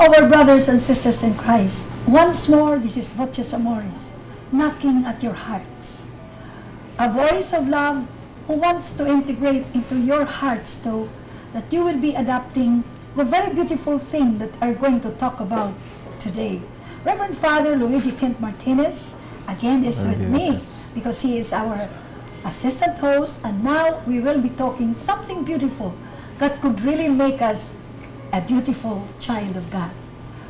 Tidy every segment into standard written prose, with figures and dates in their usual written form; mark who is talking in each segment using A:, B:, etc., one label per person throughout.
A: our brothers and sisters in Christ, once more, this is Voces Amoris, knocking at your hearts. A voice of love who wants to integrate into your hearts too, that you will be adopting the very beautiful thing that are going to talk about today. Reverend Father Luigi Kent Martinez, again, is with me because he is our assistant host, and now we will be talking something beautiful that could really make us a beautiful child of God.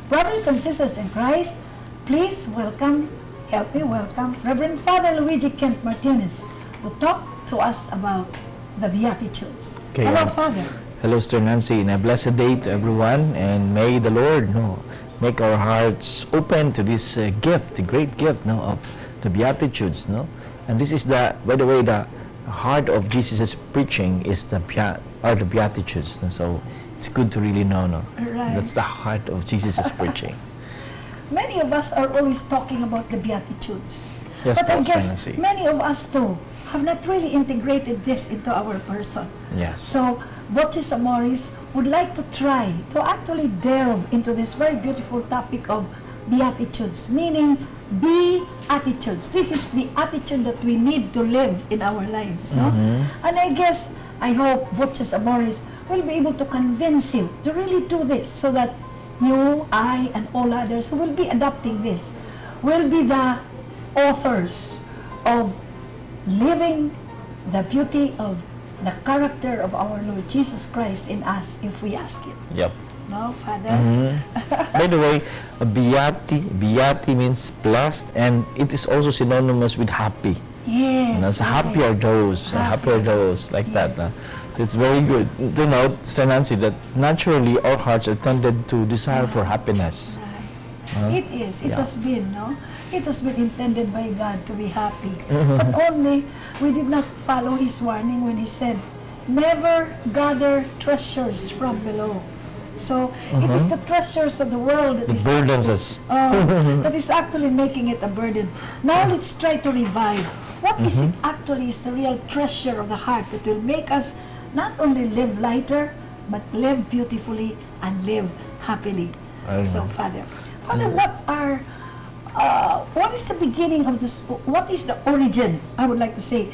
A: Brothers and sisters in Christ, please help me welcome Reverend Father Luigi Kent Martinez to talk to us about the Beatitudes.
B: Okay,
A: Hello, Father.
B: Hello, Sister Nancy, and a blessed day to everyone, and may the Lord make our hearts open to this gift, the great gift of the Beatitudes. And this is by the way, the heart of Jesus' preaching is the Beatitudes. So it's good to really know.
A: Right.
B: That's the heart of Jesus' preaching.
A: Many of us are always talking about the Beatitudes.
B: Yes,
A: but I guess
B: Nancy.
A: many of us too have not really integrated this into our person.
B: Yes.
A: So Voces Amoris would like to try to actually delve into this very beautiful topic of Beatitudes, meaning be-attitudes. This is the attitude that we need to live in our lives. No? And I hope Voces Amoris will be able to convince you to really do this so that you, I, and all others who will be adopting this will be the authors of living the beauty of the character of our Lord Jesus Christ in us if we ask it.
B: Yep.
A: No, Father?
B: By the way, beati means blessed, and it is also synonymous with happy.
A: Yes.
B: Happy are those, like that. So it's very good to note, Sister Nancy, that naturally our hearts are tended to desire for happiness.
A: Right. It is. It has been, no? It has been intended by God to be happy. But only we did not follow His warning when He said, never gather treasures from below. So it is the treasures of the world that
B: burdens us.
A: That is actually making it a burden. Now let's try to revive. What is it actually is the real treasure of the heart that will make us not only live lighter, but live beautifully and live happily. So, Father, what is the beginning of this? What is the origin? I would like to say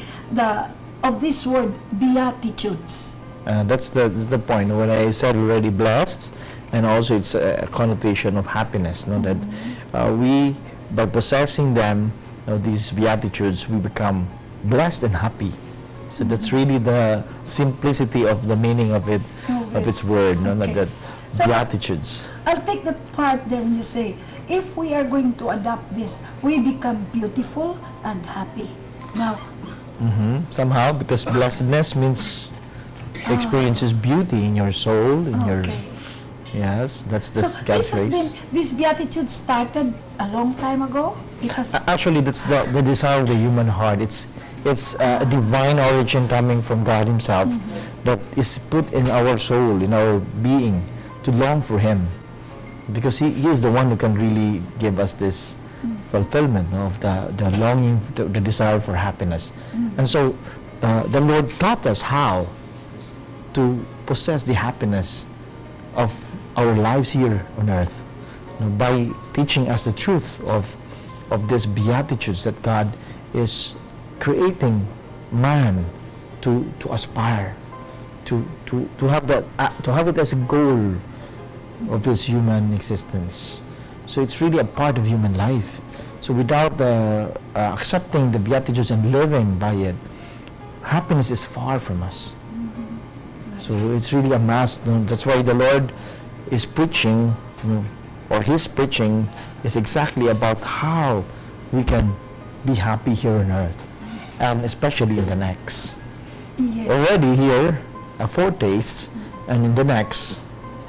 A: of this word Beatitudes.
B: That's the point. When I said already blessed, and also it's a connotation of happiness. That we, by possessing them, these Beatitudes, we become blessed and happy. So that's really the simplicity of the meaning of it, of its word. Like that, so Beatitudes.
A: I'll take that part there when you say, if we are going to adopt this, we become beautiful and happy. Now,
B: somehow, because blessedness means experiences beauty in your soul, in your that's
A: so
B: God's grace.
A: This Beatitude started a long time ago. It has
B: actually that's the desire of the human heart. It's a divine origin coming from God Himself that is put in our soul, in our being, to long for Him, because He is the one who can really give us this fulfillment of the longing, the desire for happiness. And so the Lord taught us how to possess the happiness of our lives here on earth, by teaching us the truth of these Beatitudes that God is creating man to aspire to have that to have it as a goal of his human existence. So it's really a part of human life. So without accepting the Beatitudes and living by it, happiness is far from us. So it's really a must. That's why the Lord is preaching, or His preaching is exactly about how we can be happy here on earth, and especially in the next.
A: Yes.
B: Already here, a foretaste, and in the next,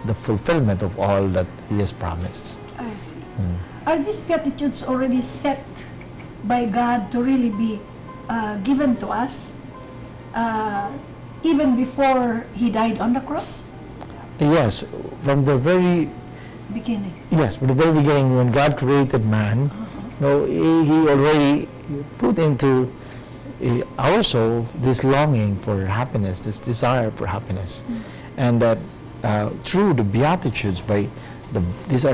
B: the fulfillment of all that He has promised.
A: I see. Are these Beatitudes already set by God to really be given to us even before He died on the cross?
B: Yes, from the very
A: beginning.
B: Yes, from the very beginning, when God created man, He already put into our soul this longing for happiness, this desire for happiness, and that through the Beatitudes, by these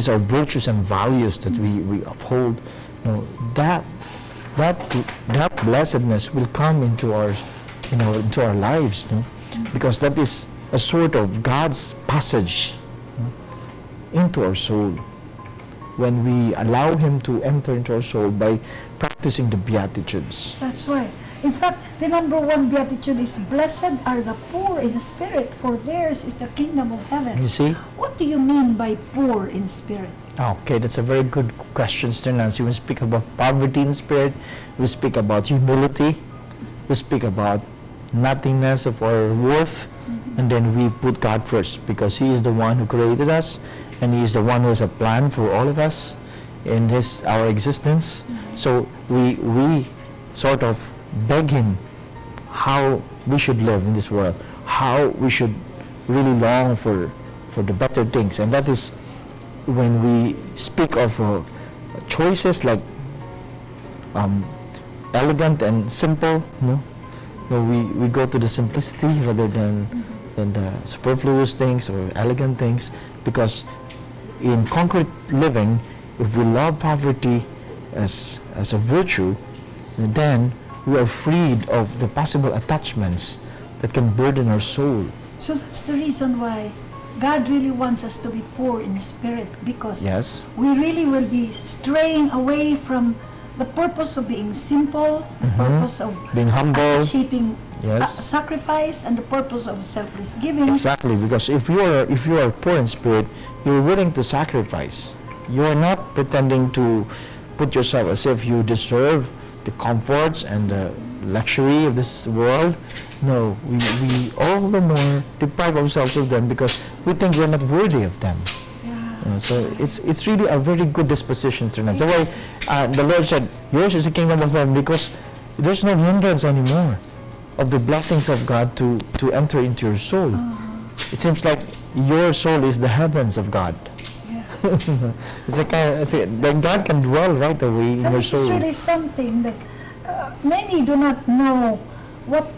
B: are virtues and values that we uphold. That blessedness will come into our into our lives, because that is a sort of God's passage into our soul when we allow Him to enter into our soul by practicing the Beatitudes.
A: That's right. In fact, the number one beatitude is, "Blessed are the poor in spirit, for theirs is the kingdom of heaven."
B: You see?
A: What do you mean by poor in spirit?
B: Okay, that's a very good question, Sister Nancy. We speak about poverty in spirit, we speak about humility, we speak about nothingness of our worth, and then we put God first, because He is the one who created us, and He is the one who has a plan for all of us in our existence. So we sort of beg Him how we should live in this world, how we should really long for the better things. And that is when we speak of choices like elegant and simple, we go to the simplicity rather than the superfluous things or elegant things, because in concrete living, if we love poverty as a virtue, then we are freed of the possible attachments that can burden our soul.
A: So that's the reason why God really wants us to be poor in spirit, because
B: Yes.
A: we really will be straying away from the purpose of being simple, the purpose of
B: Being humble.
A: appreciating
B: Yes.
A: sacrifice, and the purpose of selfless giving.
B: Exactly, because if you are poor in spirit, you're willing to sacrifice. You are not pretending to put yourself as if you deserve the comforts and the luxury of this world. No, we all the more deprive ourselves of them because we think we're not worthy of them. So it's really a very good disposition, Sir Nan. That's why the Lord said, "Yours is the kingdom of heaven," because there's no hindrance anymore of the blessings of God to enter into your soul. It seems like your soul is the heavens of God. It's like that God can dwell right away in
A: And
B: your
A: this is
B: soul.
A: really something that many do not know what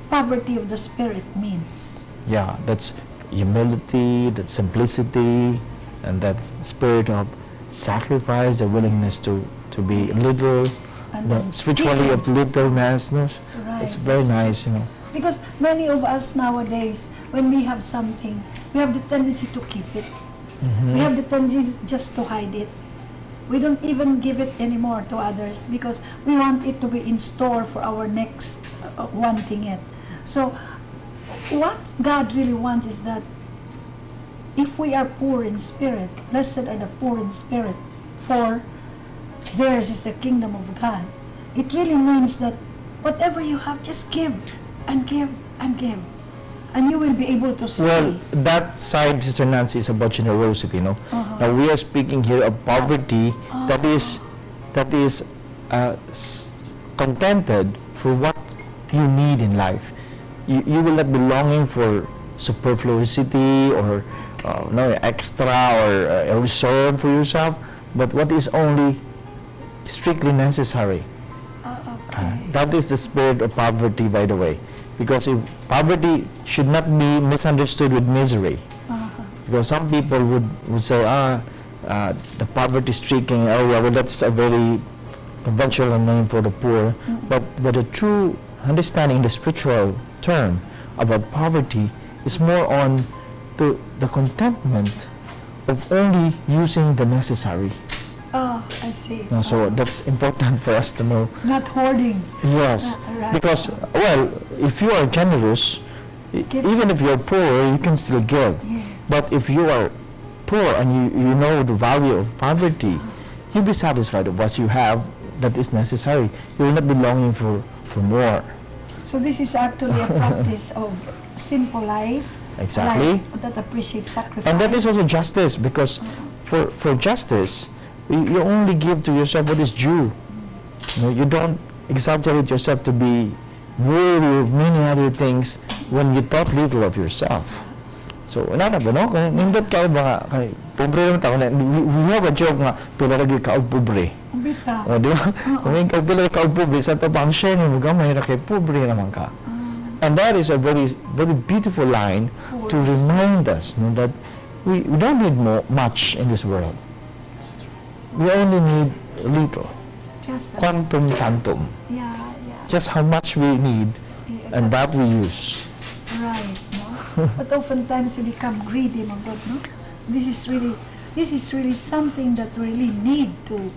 A: poverty of the spirit means.
B: Yeah, that's humility, that's simplicity, and that spirit of sacrifice, the willingness to be little,
A: And
B: the
A: then
B: spiritually
A: giving.
B: of littleness. No?
A: Right,
B: It's very
A: that's
B: nice.
A: Because many of us nowadays, when we have something, we have the tendency to keep it. We have the tendency just to hide it. We don't even give it anymore to others because we want it to be in store for our next wanting it. So what God really wants is that if we are poor in spirit, blessed are the poor in spirit, for theirs is the kingdom of God. It really means that whatever you have, just give and give and give, and you will be able to see.
B: Well, that side, Sister Nancy, is about generosity, no? Now we are speaking here of poverty that is contented for what you need in life. You will not be longing for superfluity or no extra or a reserve for yourself, but what is only strictly necessary. That is the spirit of poverty, by the way. Because if poverty should not be misunderstood with misery. Because some people would say, the poverty-stricken, well, that's a very conventional name for the poor. But the true understanding, the spiritual term about poverty is more on the contentment of only using the necessary.
A: Oh, I see.
B: So that's important for us to know.
A: Not hoarding.
B: Yes,
A: Right.
B: because, well, if you are generous, even if you're poor, you can still give.
A: Yes.
B: But if you are poor and you know the value of poverty, you'll be satisfied with what you have that is necessary. You will not be longing for more.
A: So this is actually a practice of simple life.
B: Exactly.
A: Life that appreciates sacrifice.
B: And that is also justice, because for justice, you only give to yourself what is due. You don't exaggerate yourself to be worthy of many other things when you thought little of yourself. So, wala na ba, no? Nindot ka ba kay pobre naman tao na, we have a joke nga, pila lagi ka og pobre.
A: Bita.
B: O, di ba? Kung ikaw pila ka og pobre, sa tabang share mo, gamay na kay pobre naman ka. And that is a very, very beautiful line to remind us, that we don't need much in this world. We only need little.
A: Just that.
B: Quantum tantum.
A: Yeah.
B: Just how much we need,
A: Yeah,
B: and that we use.
A: Right, no? But oftentimes we become greedy, my God, no? This is really something that we really need to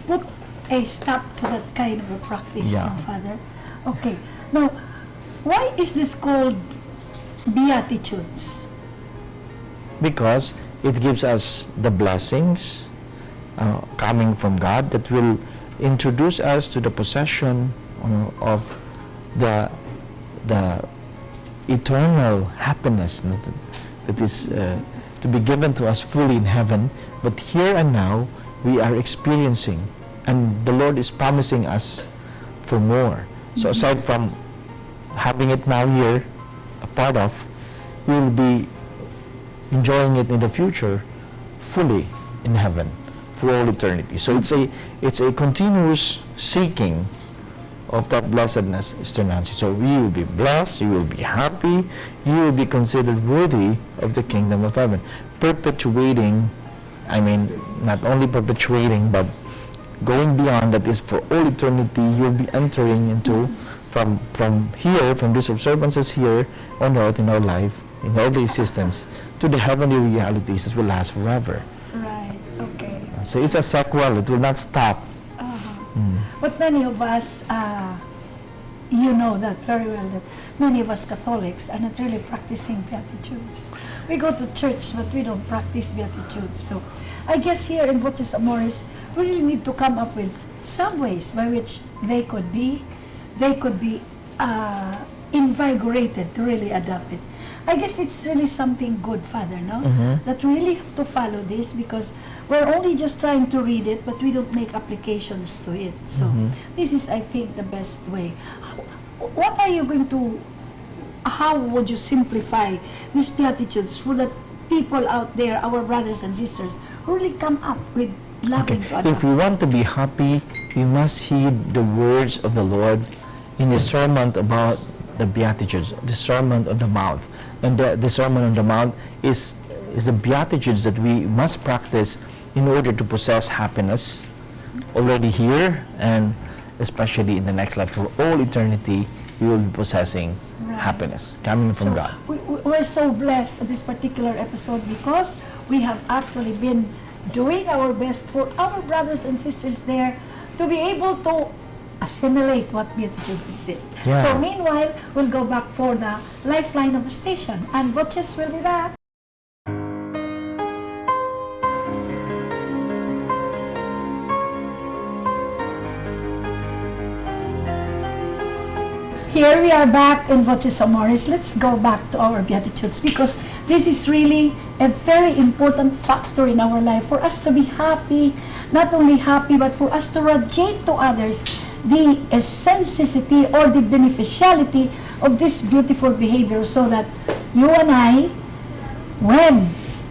A: put a stop to that kind of a practice,
B: Yeah.
A: no, Father? Okay, now, why is this called Beatitudes?
B: Because it gives us the blessings coming from God that will introduce us to the possession of the eternal happiness that is to be given to us fully in heaven. But here and now we are experiencing, and the Lord is promising us for more. So aside from having it now here, a part of, we'll be enjoying it in the future fully in heaven for all eternity. So it's a continuous seeking of that blessedness, Sister Nancy. So you will be blessed, you will be happy, you will be considered worthy of the kingdom of heaven, perpetuating, not only perpetuating, but going beyond, that is for all eternity. You'll be entering into from here, from these observances here on earth in our life, in earthly existence, to the heavenly realities that will last forever.
A: Right, okay.
B: So it's a sequel, it will not stop.
A: But many of us, you know that very well, that many of us Catholics are not really practicing Beatitudes. We go to church, but we don't practice Beatitudes. So I guess here in Voces Amoris, we really need to come up with some ways by which they could be invigorated to really adopt it. I guess it's really something good, Father, no? That we really have to follow this, because we're only just trying to read it, but we don't make applications to it. So this is, I think, the best way. What are you going to, how would you simplify these Beatitudes for the people out there, our brothers and sisters, who really come up with loving to adopt?
B: If we want to be happy, we must heed the words of the Lord in the Sermon about the Beatitudes, the Sermon on the Mount. And the Sermon on the Mount is the Beatitudes that we must practice in order to possess happiness already here, and especially in the next life. For all eternity, we will be possessing happiness coming from God.
A: We're so blessed at this particular episode, because we have actually been doing our best for our brothers and sisters there to be able to assimilate what Beatitudes is.
B: Yeah.
A: So meanwhile, we'll go back for the lifeline of the station, and Voces will be back. Here we are back in Voces Amoris. Let's go back to our Beatitudes, because this is really a very important factor in our life for us to be happy, not only happy, but for us to radiate to others the essentiality or the beneficiality of this beautiful behavior, so that you and I, when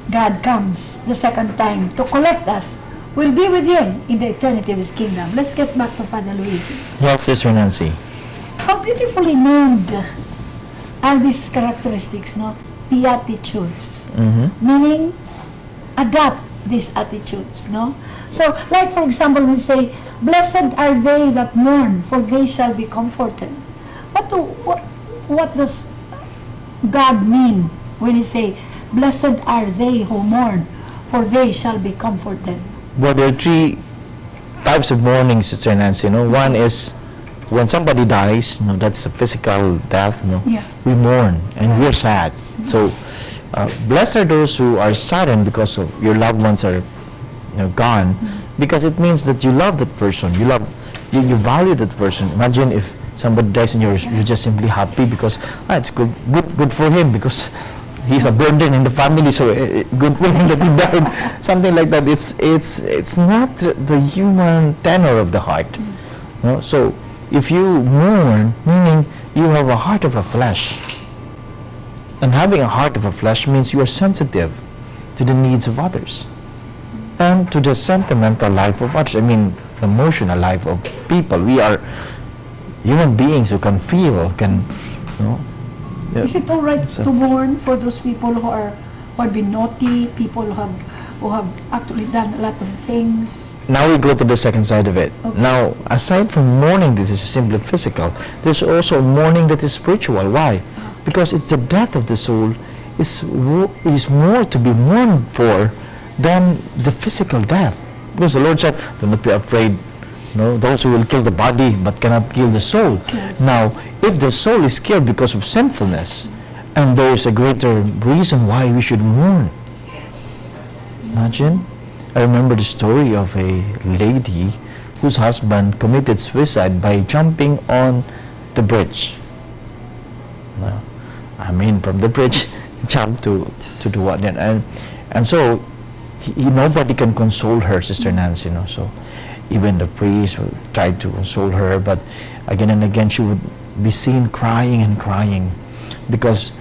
A: God comes the second time to collect us, will be with Him in the eternity of His kingdom. Let's get back to Father Luigi.
B: Yes, Sister Nancy.
A: How beautifully named are these characteristics, no? Beatitudes. Meaning, adopt these attitudes, no? So, like for example, we say, blessed are they that mourn, for they shall be comforted. What does God mean when He say, blessed are they who mourn, for they shall be comforted?
B: Well, there are three types of mourning, Sister Nancy. One is when somebody dies, that's a physical death.
A: Yeah.
B: We mourn and we're sad. So, blessed are those who are saddened because of your loved ones are gone, because it means that you love that person. You value that person. Imagine if somebody dies and you're just simply happy because it's good for him, because he's a burden in the family, so good for him that he died. Something like that. It's not the human tenor of the heart. So if you mourn, meaning you have a heart of a flesh, and having a heart of a flesh means you are sensitive to the needs of others and to the sentimental life of others. The emotional life of people. We are human beings who can feel,
A: Is it all right to mourn for those people who who have been naughty, people who have actually done a lot of things.
B: Now we go to the second side of it.
A: Okay.
B: Now, aside from mourning that is simply physical, there's also mourning that is spiritual. Why? Because it's the death of the soul is more to be mourned for than the physical death. Because the Lord said, do not be afraid, those who will kill the body but cannot kill the soul.
A: Yes.
B: Now, if the soul is killed because of sinfulness, and there is a greater reason why we should mourn.
A: Yes.
B: Imagine, I remember the story of a lady whose husband committed suicide by jumping on the bridge. No, I mean from the bridge, jump to do what? And so nobody can console her, Sister Nancy. So even the priest tried to console her, but again and again she would be seen crying and crying because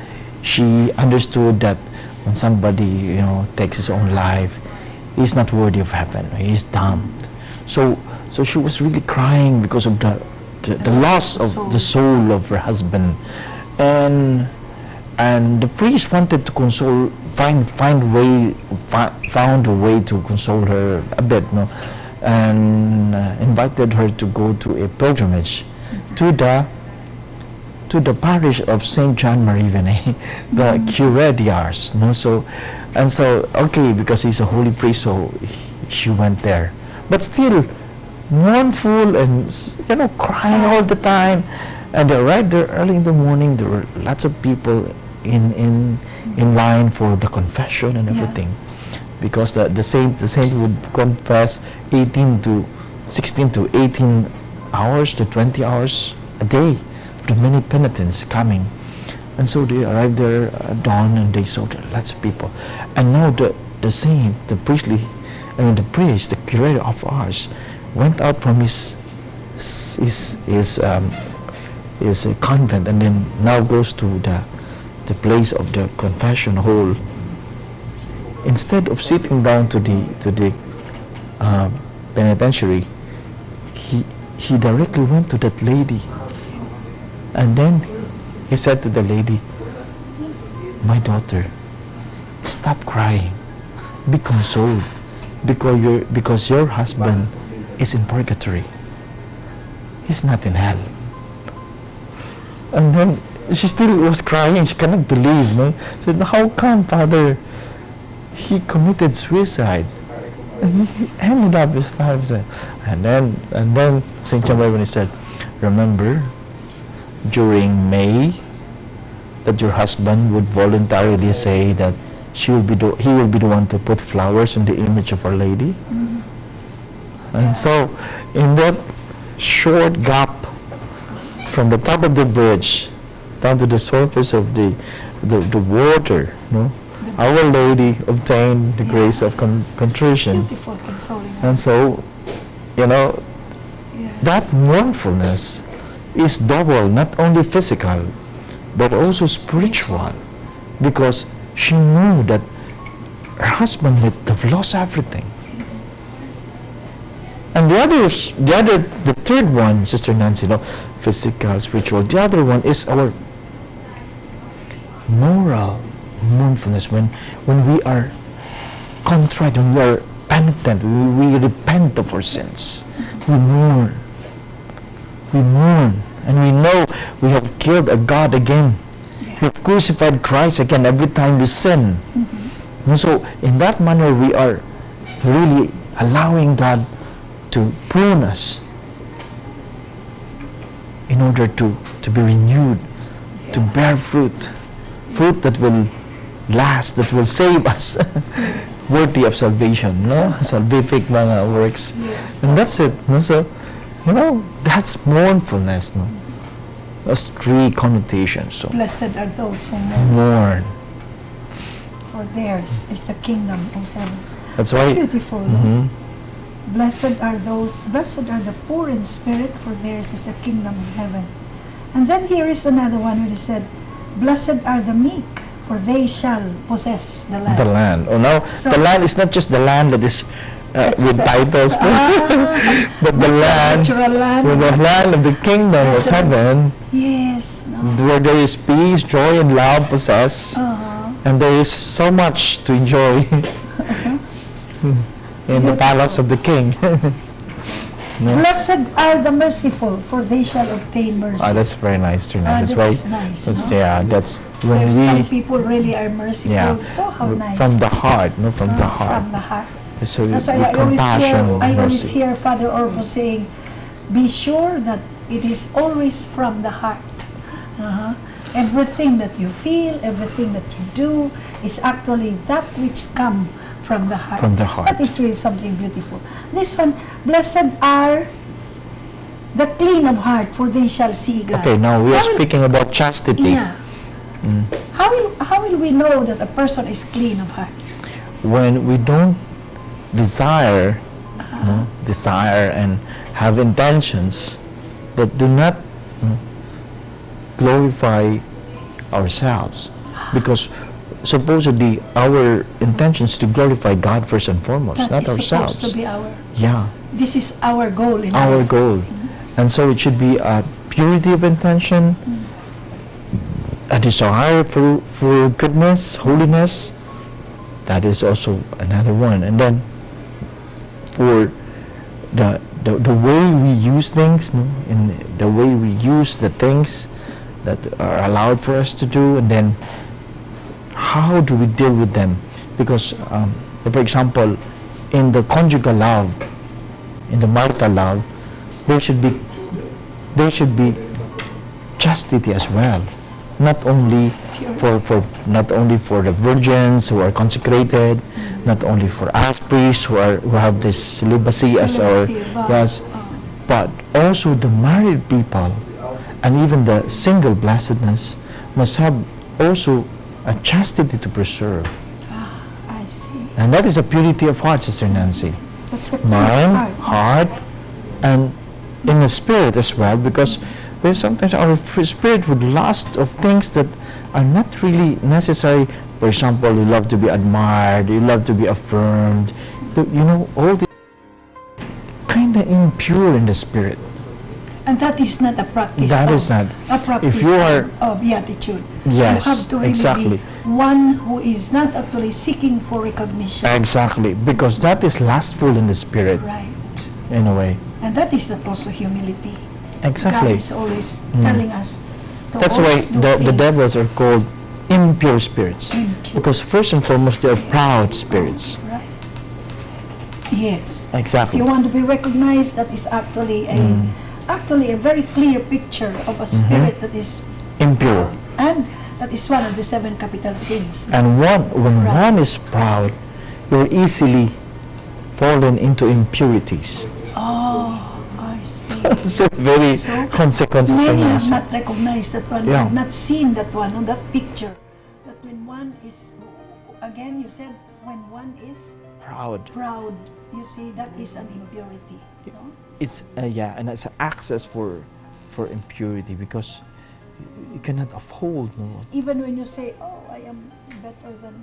B: she understood that when somebody takes his own life, he's not worthy of heaven. He's damned. So she was really crying because of the loss of the soul of her husband, and the priest wanted to console, found a way to console her a bit, and invited her to go to a pilgrimage to the parish of Saint John Marie Vianney, the Cure d'Ars. So okay, because he's a holy priest, so she went there, but still mournful and crying all the time. And right there early in the morning, there were lots of people in line for the confession and everything, because the saint would confess 16 to 18 hours to 20 hours a day. The many penitents coming, and so they arrived there at dawn, and they saw there lots of people. And now the saint, the priest, the curator of ours, went out from his convent, and then now goes to the place of the confession hall. Instead of sitting down to the penitentiary, he directly went to that lady. And then he said to the lady, "My daughter, stop crying. Be consoled, because your husband is in purgatory. He's not in hell." And then she still was crying. She cannot believe. She said, "How come, Father? He committed suicide, and he ended up his life." And then Saint John Marie said, "Remember, during May, that your husband would voluntarily say that he will be the one to put flowers in the image of Our Lady." And so, in that short gap from the top of the bridge down to the surface of the water, Our Lady obtained the grace of contrition.
A: Beautiful, consoling.
B: And so, that mournfulness is double, not only physical, but also spiritual, because she knew that her husband had lost everything. And the third one, Sister Nancy, physical, spiritual. The other one is our moral mournfulness, when we are contrite, when we are penitent, we repent of our sins. We mourn, and we know we have killed a God again. We have crucified Christ again every time we sin. And so in that manner, we are really allowing God to prune us in order to be renewed, to bear fruit that will last, that will save us, worthy of salvation, salvific mga works.
A: Yes.
B: And that's it. So, that's mournfulness. That's three connotations. So,
A: Blessed are those who
B: mourn.
A: for theirs is the kingdom of heaven.
B: That's why.
A: Beautiful. Blessed are the poor in spirit, for theirs is the kingdom of heaven. And then here is another one where he said, "Blessed are the meek, for they shall possess the land."
B: The land. Oh, now,
A: So-
B: the land is not just the land that is with titles, but the land,
A: natural land.
B: with the land of the kingdom of
A: Residence.
B: heaven,
A: Yes. No.
B: where there is peace, joy, and love possess. And there is so much to enjoy in the palace of the king. No?
A: Blessed are the merciful, for they shall obtain mercy.
B: Oh, that's very nice. Very nice.
A: This is nice.
B: That's,
A: No?
B: yeah, that's
A: So
B: when
A: if
B: we
A: some people really are merciful,
B: Yeah.
A: so how nice.
B: from the heart, no, from the heart.
A: From the heart.
B: So
A: That's why
B: with compassion,
A: I always
B: mercy.
A: hear Father Orpo saying, be sure that it is always from the heart. Everything that you feel, everything that you do is actually that which come from the heart.
B: From the heart.
A: That is really something beautiful. This one, blessed are the clean of heart, for they shall see God.
B: Okay, now we are
A: How will-
B: speaking about chastity.
A: Yeah. How will we know that a person is clean of heart?
B: When we don't desire, desire and have intentions that do not glorify ourselves, because supposedly our intentions to glorify God first and foremost,
A: That
B: not
A: is
B: ourselves.
A: supposed to be our.
B: Yeah,
A: This is our goal in
B: our
A: life.
B: goal, and so it should be a purity of intention, a desire for goodness, holiness. That is also another one, and then for the way we use things, no? In the way we use the things that are allowed for us to do, and then how do we deal with them? Because, for example, in the conjugal love, in the marital love, there should be chastity as well, not only for the virgins who are consecrated, not only for us priests who have this celibacy as our yes, but also the married people and even the single blessedness must have also a chastity to preserve,
A: I see.
B: and that is a purity of heart, Sister Nancy.
A: That's the
B: Mind,
A: heart.
B: heart, and in the spirit as well, because there's sometimes our spirit would lust of things that are not really necessary. For example, you love to be admired, you love to be affirmed, all the kind of impure in the spirit.
A: And that is not a practice.
B: That is not.
A: A practice
B: If you are,
A: of beatitude.
B: yes,
A: You have to really
B: exactly.
A: be one who is not actually seeking for recognition.
B: Exactly, because that is lustful in the spirit,
A: Right.
B: in a way.
A: And that is not also humility.
B: Exactly.
A: God is always telling us to
B: That's why
A: always do
B: the
A: things
B: devils are called impure spirits.
A: impure.
B: Because first and foremost, they are proud spirits.
A: Right. Yes. If
B: Exactly.
A: you want to be recognized, that is actually a very clear picture of a spirit that is
B: Impure.
A: and that is one of the 7 capital sins.
B: And when
A: Right.
B: one is proud, you're easily fallen into impurities.
A: Oh, I see.
B: So very
A: So,
B: consequences.
A: Many
B: of
A: have
B: this.
A: not recognized that one,
B: Yeah.
A: have not seen that one, on that picture. That when one is, again you said, when one is
B: Proud.
A: proud, you see, that is an impurity. No?
B: It's and it's an access for impurity, because you cannot uphold. No,
A: Even when you say, oh, I am better than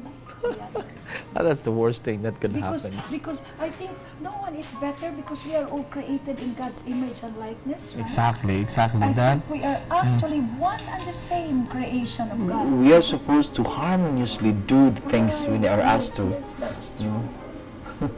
A: the others.
B: that's the worst thing that can happen.
A: Because I think no one is better, because we are all created in God's image and likeness, right?
B: Exactly
A: I
B: that.
A: think we are actually one and the same creation of God.
B: We are supposed to harmoniously do the things we are asked to.
A: Yes, that's true.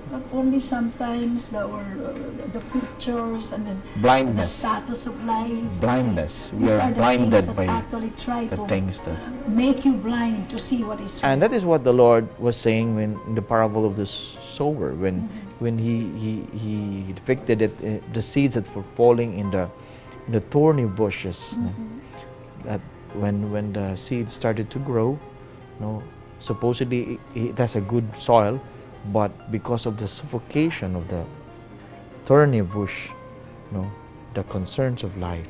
A: Not only sometimes the features and then the
B: Blindness.
A: status of life.
B: Blindness. We
A: These
B: are
A: are the
B: blinded
A: things that
B: by
A: actually try
B: the
A: to
B: things that.
A: make you blind to see what is
B: And that is what the Lord was saying when in the parable of the sower, when he depicted it, the seeds that were falling in the thorny bushes. No? That when the seed started to grow, no, supposedly it has a good soil, but because of the suffocation of the thorny bush, no, the concerns of life,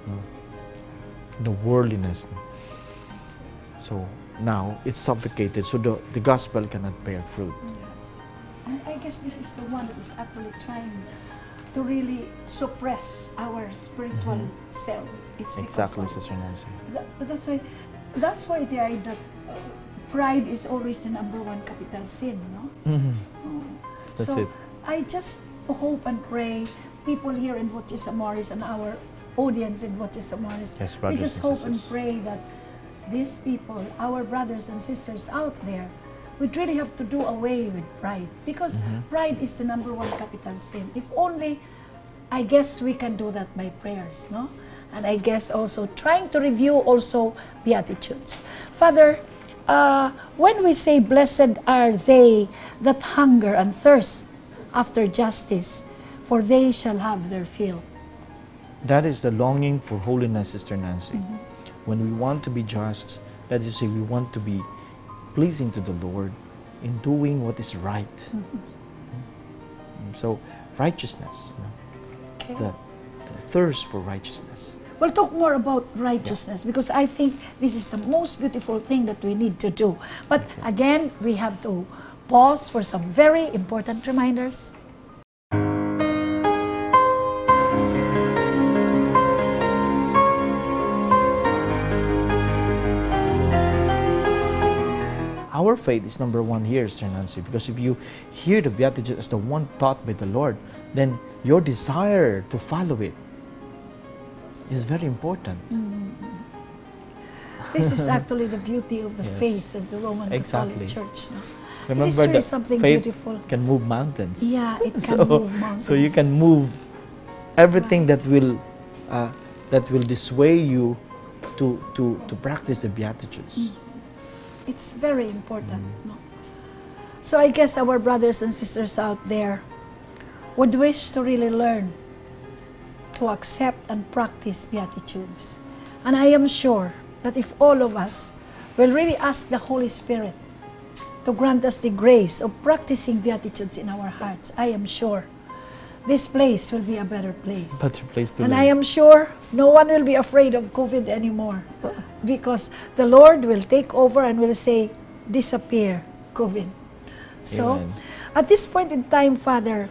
B: no, the worldliness. So now it's suffocated, so the gospel cannot bear fruit.
A: Yes. And I guess this is the one that is actually trying to really suppress our spiritual self. It's because
B: Exactly,
A: of
B: Sister Nancy.
A: that's why the idea that pride is always the number 1 capital sin, no?
B: That's
A: So
B: it.
A: I just hope and pray people here in Voces Amoris and our audience in Voces Amoris,
B: Yes,
A: we
B: brothers
A: just
B: and
A: hope and
B: sisters.
A: pray that these people, our brothers and sisters out there, we'd really have to do away with pride, because pride is the number one capital sin. If only, I guess we can do that by prayers, no? And I guess also trying to review also Beatitudes. Father, when we say, blessed are they that hunger and thirst after justice, for they shall have their fill.
B: That is the longing for holiness, Sister Nancy. When we want to be just, that is to say, we want to be pleasing to the Lord in doing what is right. So, righteousness,
A: Okay.
B: the thirst for righteousness.
A: We'll talk more about righteousness, because I think this is the most beautiful thing that we need to do. But again, we have to pause for some very important reminders.
B: Our faith is number one here, Sister Nancy, because if you hear the Beatitudes as the one taught by the Lord, then your desire to follow it is very important.
A: This is actually the beauty of the
B: Yes.
A: faith of the Roman
B: Exactly.
A: Catholic Church. No?
B: Remember
A: it is really
B: that
A: something
B: faith
A: beautiful.
B: can move mountains.
A: Yeah, it can move mountains.
B: So you can move everything that will dissuade you to practice the Beatitudes.
A: It's very important. No? So I guess our brothers and sisters out there would wish to really learn to accept and practice Beatitudes. And I am sure that if all of us will really ask the Holy Spirit to grant us the grace of practicing Beatitudes in our hearts, I am sure this place will be a better place.
B: Better place to
A: And
B: live.
A: I am sure no one will be afraid of COVID anymore, because the Lord will take over and will say, disappear, COVID. So,
B: Amen.
A: at this point in time, Father,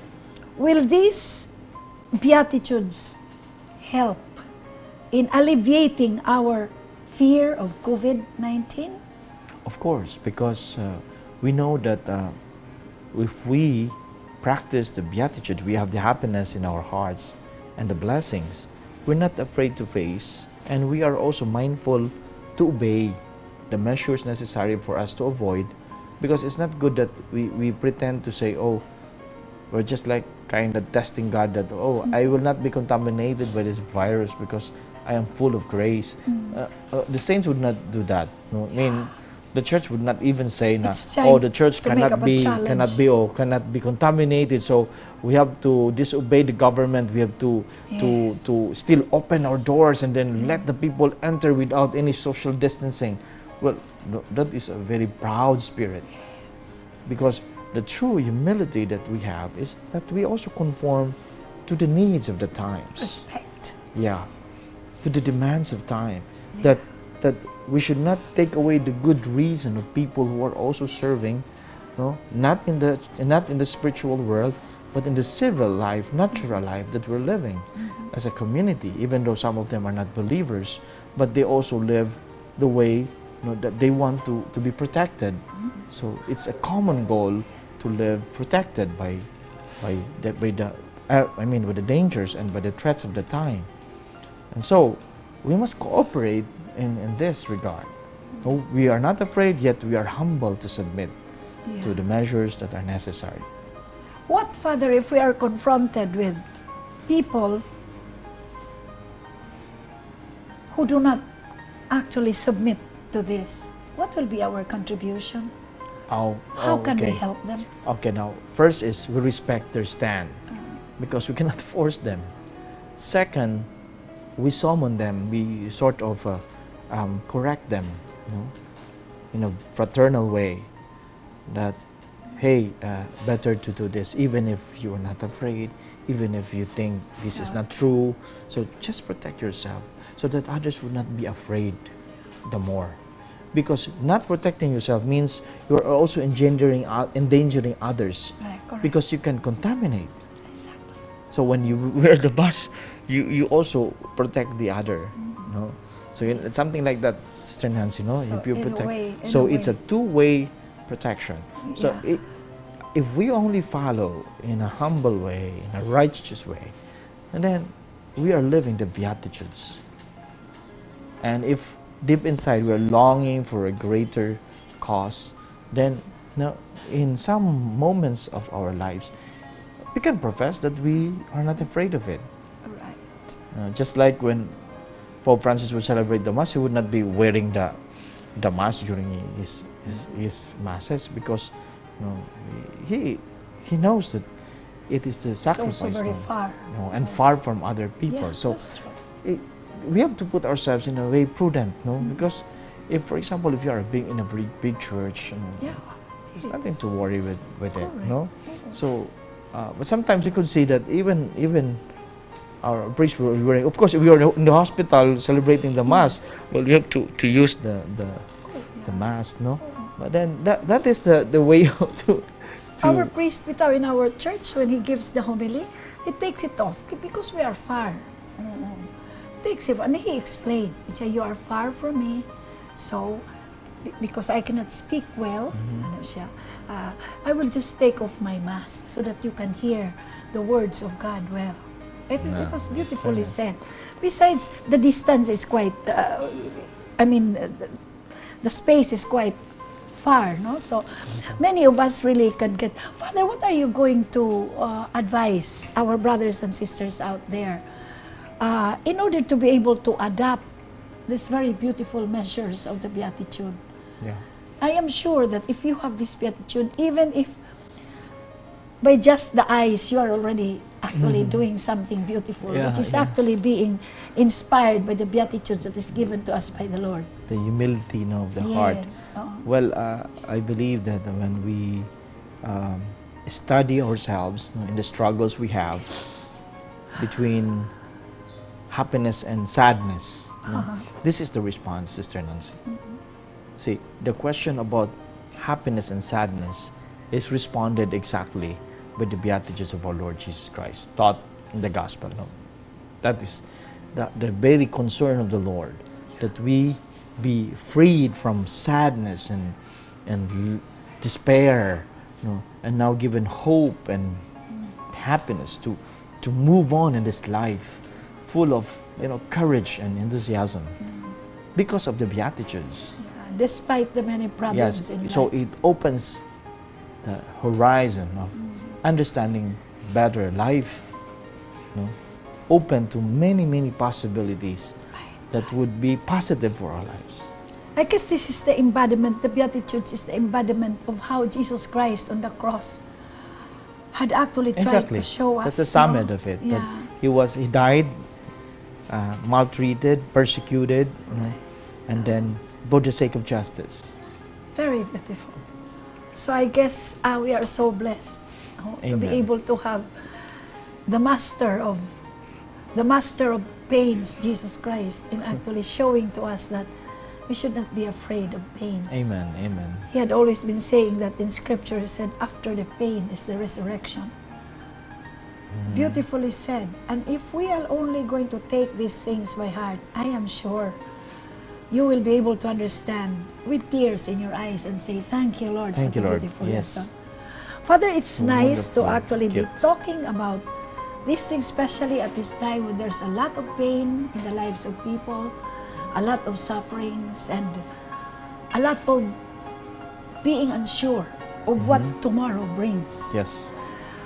A: will these Beatitudes help in alleviating our fear of COVID-19?
B: Of course, because we know that if we practice the Beatitudes, we have the happiness in our hearts and the blessings. We're not afraid to face, and we are also mindful to obey the measures necessary for us to avoid, because it's not good that we pretend to say, oh, we're just like kind of testing God that, oh, I will not be contaminated by this virus because I am full of grace. The saints would not do that. No? I mean, the church would not even say, na,
A: It's time
B: oh, the church
A: to make up a challenge.
B: cannot be contaminated. So we have to disobey the government. We have to
A: Yes.
B: still open our doors and then let the people enter without any social distancing. Well, no, that is a very proud spirit. Because the true humility that we have is that we also conform to the needs of the times.
A: Respect.
B: Yeah, to the demands of time. That we should not take away the good reason of people who are also serving, no, not in the spiritual world, but in the civil life, natural life that we're living as a community. Even though some of them are not believers, but they also live the way, that they want to be protected. So it's a common goal to live protected with the dangers and by the threats of the time. And so we must cooperate in this regard. No, we are not afraid, yet we are humble to submit to the measures that are necessary.
A: What, Father, if we are confronted with people who do not actually submit to this? What will be our contribution? How can we help them?
B: Okay, now, first is we respect their stand because we cannot force them. Second, we summon them, we sort of correct them, in a fraternal way, that, hey, better to do this, even if you are not afraid, even if you think this is not true. So just protect yourself so that others would not be afraid the more. Because not protecting yourself means you are also endangering others,
A: Right,
B: because you can contaminate.
A: Exactly.
B: So when you wear the mask, you also protect the other. No? So it's something like that, Sister Nancy. No?
A: So
B: If you
A: in a
B: protect,
A: way- in
B: so
A: a
B: it's a
A: way.
B: two-way protection. So
A: Yeah.
B: if we only follow in a humble way, in a righteous way, and then we are living the Beatitudes. And if deep inside we're longing for a greater cause, then now in some moments of our lives, we can profess that we are not afraid of it.
A: Right.
B: Just like when Pope Francis would celebrate the Mass, he would not be wearing the Mass during his Masses, because he knows that it is the
A: It's
B: sacrifice,
A: also very far.
B: and far from other people.
A: Yeah,
B: So
A: that's true.
B: we have to put ourselves in a way prudent, because if, for example, if you are in a very big church,
A: Yeah.
B: there's nothing to worry with it,
A: Correct.
B: no? So, but sometimes you could see that even our priests were wearing. Of course, if we are in the hospital celebrating the Mass, well, you have to use the mask, no? But then that is the way to
A: Our priest in our church, when he gives the homily, he takes it off because we are far. Takes it, and he explains. He says, "You are far from me, so because I cannot speak well, I will just take off my mask so that you can hear the words of God well." It was beautifully said. Besides, the distance is quite. The space is quite far, no? So many of us really can get. Father, what are you going to advise our brothers and sisters out there in order to be able to adapt these very beautiful measures of the Beatitude?
B: Yeah.
A: I am sure that if you have this Beatitude, even if by just the eyes you are already actually doing something beautiful, which is actually being inspired by the Beatitudes that is given to us by the Lord.
B: The humility, of the heart.
A: Yes.
B: Well, I believe that when we study ourselves in the struggles we have between happiness and sadness, this is the response, Sister Nancy. See, the question about happiness and sadness is responded exactly by the Beatitudes of our Lord Jesus Christ, taught in the Gospel. That is the very concern of the Lord, that we be freed from sadness and despair, and now given hope and happiness to move on in this life full of courage and enthusiasm because of the Beatitudes.
A: Despite the many problems in life.
B: So it opens the horizon of understanding better life, open to many possibilities that would be positive for our lives.
A: I guess this is the embodiment, the Beatitudes is the embodiment of how Jesus Christ on the cross had actually tried to show us.
B: That's the summit of it.
A: Yeah.
B: That he died, maltreated, persecuted, and then for the sake of justice.
A: Very beautiful. So I guess we are so blessed to be able to have the master of pains, Jesus Christ, in actually showing to us that we should not be afraid of pains.
B: Amen.
A: He had always been saying that in Scripture. He said, after the pain is the resurrection. Beautifully said. And if we are only going to take these things by heart, I am sure you will be able to understand with tears in your eyes and say, "Thank you, Lord,
B: Thank
A: for
B: you,
A: the
B: Lord."
A: beautiful
B: Yes.
A: lesson." Father, it's
B: A
A: nice to
B: wonderful
A: actually be
B: gift.
A: talking about these things, especially at this time when there's a lot of pain in the lives of people, a lot of sufferings, and a lot of being unsure of what tomorrow brings.
B: Yes.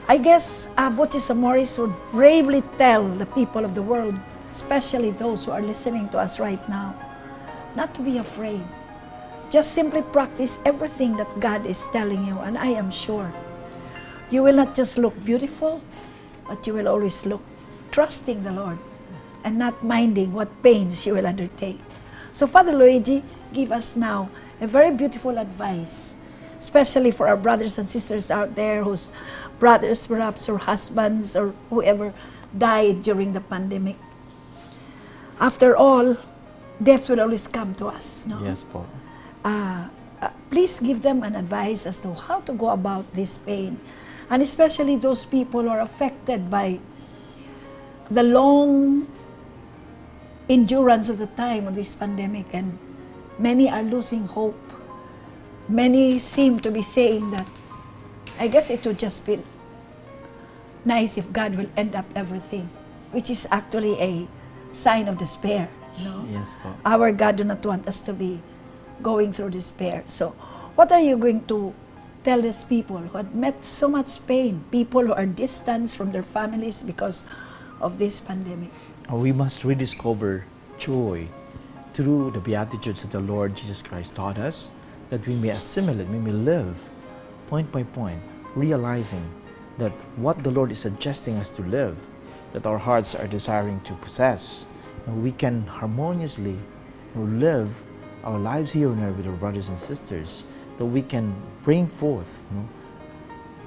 A: I guess Voces Amoris would bravely tell the people of the world, especially those who are listening to us right now, not to be afraid. Just simply practice everything that God is telling you, and I am sure you will not just look beautiful, but you will always look trusting the Lord and not minding what pains you will undertake. So Father Luigi, give us now a very beautiful advice, especially for our brothers and sisters out there whose brothers perhaps or husbands or whoever died during the pandemic. After all, death will always come to us. No?
B: Yes, Paul.
A: Please give them an advice as to how to go about this pain, and especially those people who are affected by the long endurance of the time of this pandemic, and many are losing hope. Many seem to be saying that, I guess it would just be nice if God will end up everything, which is actually a sign of despair. No?
B: Yes po.
A: Our God do not want us to be going through despair. So, what are you going to tell these people who had met so much pain, people who are distanced from their families because of this pandemic?
B: We must rediscover joy through the Beatitudes that the Lord Jesus Christ taught us, that we may assimilate, we may live point by point, realizing that what the Lord is suggesting us to live, that our hearts are desiring to possess, and we can harmoniously live our lives here and there with our brothers and sisters, that we can bring forth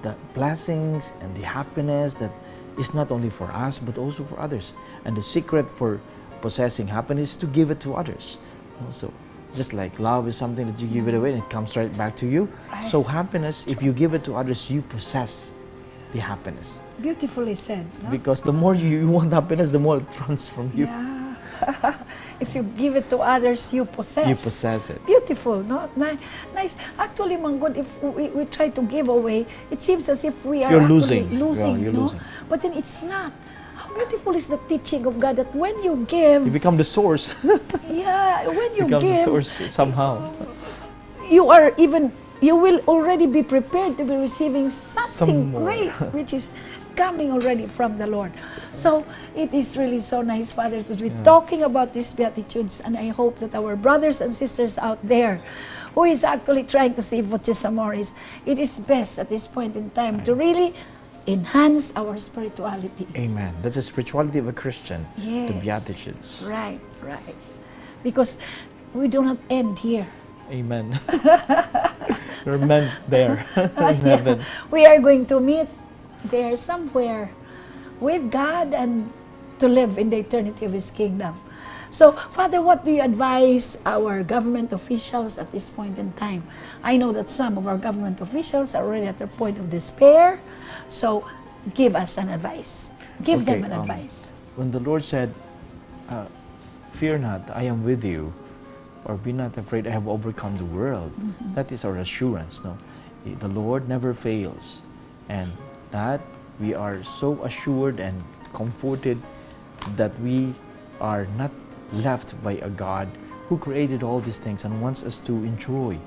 B: the blessings and the happiness that is not only for us but also for others. And the secret for possessing happiness is to give it to others. So just like love is something that you give it away and it comes right back to you.
A: Right.
B: So happiness, if you give it to others, you possess the happiness.
A: Beautifully said. No?
B: Because the more you want happiness, the more it runs from you.
A: Yeah. If you give it to others, you possess.
B: You possess it.
A: Beautiful, no? Nice. Actually, Manggod, if we try to give away, it seems as if we are
B: You're
A: actually
B: losing. Yeah, you're
A: no?
B: losing.
A: But then it's not. How beautiful is the teaching of God that when you give,
B: You become the source.
A: yeah, when you
B: Becomes the
A: give,
B: source somehow.
A: you will already be prepared to be receiving something
B: more.
A: great, which is coming already from the Lord. So it is really so nice, Father, to be talking about these Beatitudes, and I hope that our brothers and sisters out there who is actually trying to see Voces Amoris, it is best at this point in time to really enhance our spirituality.
B: Amen. That's the spirituality of a Christian.
A: Yes.
B: The Beatitudes.
A: Right. Because we do not end here.
B: Amen. We're meant there in heaven.
A: We are going to meet there somewhere with God and to live in the eternity of His kingdom. So, Father, what do you advise our government officials at this point in time? I know that some of our government officials are already at their point of despair. So, give us an advice. Give them an advice.
B: When the Lord said, fear not, I am with you, or be not afraid, I have overcome the world, that is our assurance. No? The Lord never fails. And that we are so assured and comforted that we are not left by a God who created all these things and wants us to enjoy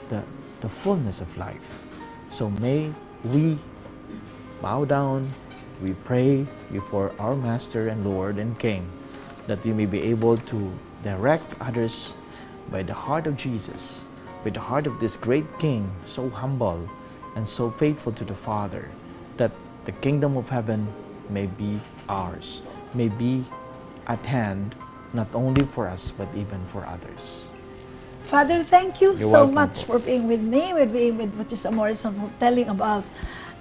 B: the fullness of life. So may we bow down, we pray before our Master and Lord and King, that we may be able to direct others by the heart of Jesus, by the heart of this great King, so humble and so faithful to the Father, that the kingdom of heaven may be ours, may be at hand, not only for us, but even for others.
A: Father, thank you
B: You're
A: so
B: welcome
A: much
B: po.
A: for being with me, with Voces Amoris, and for telling about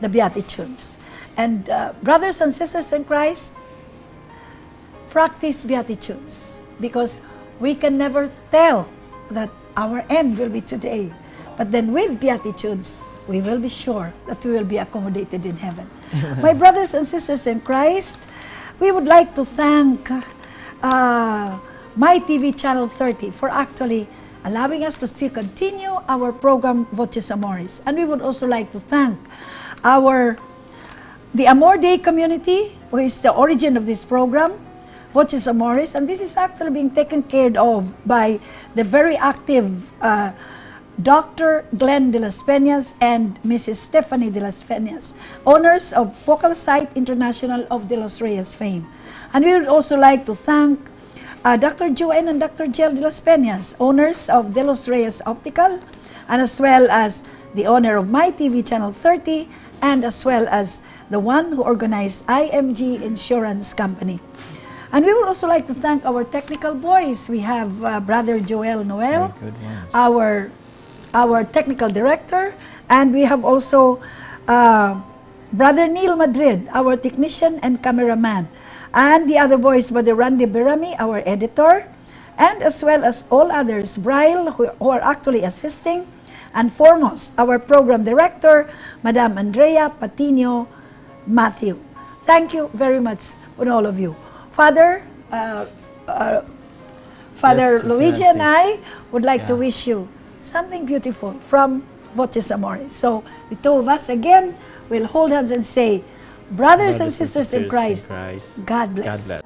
A: the Beatitudes. And brothers and sisters in Christ, practice Beatitudes, because we can never tell that our end will be today. But then with Beatitudes, we will be sure that we will be accommodated in heaven. My brothers and sisters in Christ, we would like to thank My TV Channel 30 for actually allowing us to still continue our program Voces Amoris. And we would also like to thank the Amor Day community, who is the origin of this program, Voces Amoris, and this is actually being taken care of by the very active Dr. Glenn de las Peñas and Mrs. Stephanie de las Peñas, owners of Focal Sight International of De Los Reyes fame. And we would also like to thank Dr. Joanne and Dr. Jel de las Peñas, owners of De Los Reyes Optical, and as well as the owner of My TV Channel 30, and as well as the one who organized IMG Insurance Company. And we would also like to thank our technical boys. We have Brother Joel Noel,
B: Very good ones.
A: our technical director, and we have also Brother Neil Madrid, our technician and cameraman, and the other boys, Brother Randy Berami, our editor, and as well as all others, Braille, who are actually assisting, and foremost, our program director, Madam Andrea Patino Matthew. Thank you very much for all of you. Father, Father
B: Yes,
A: Luigi
B: Nancy.
A: and I would like to
B: Yeah.
A: wish you something beautiful from Voces Amoris. So the two of us again will hold hands and say, brothers and sisters in Christ, God bless.
B: God bless.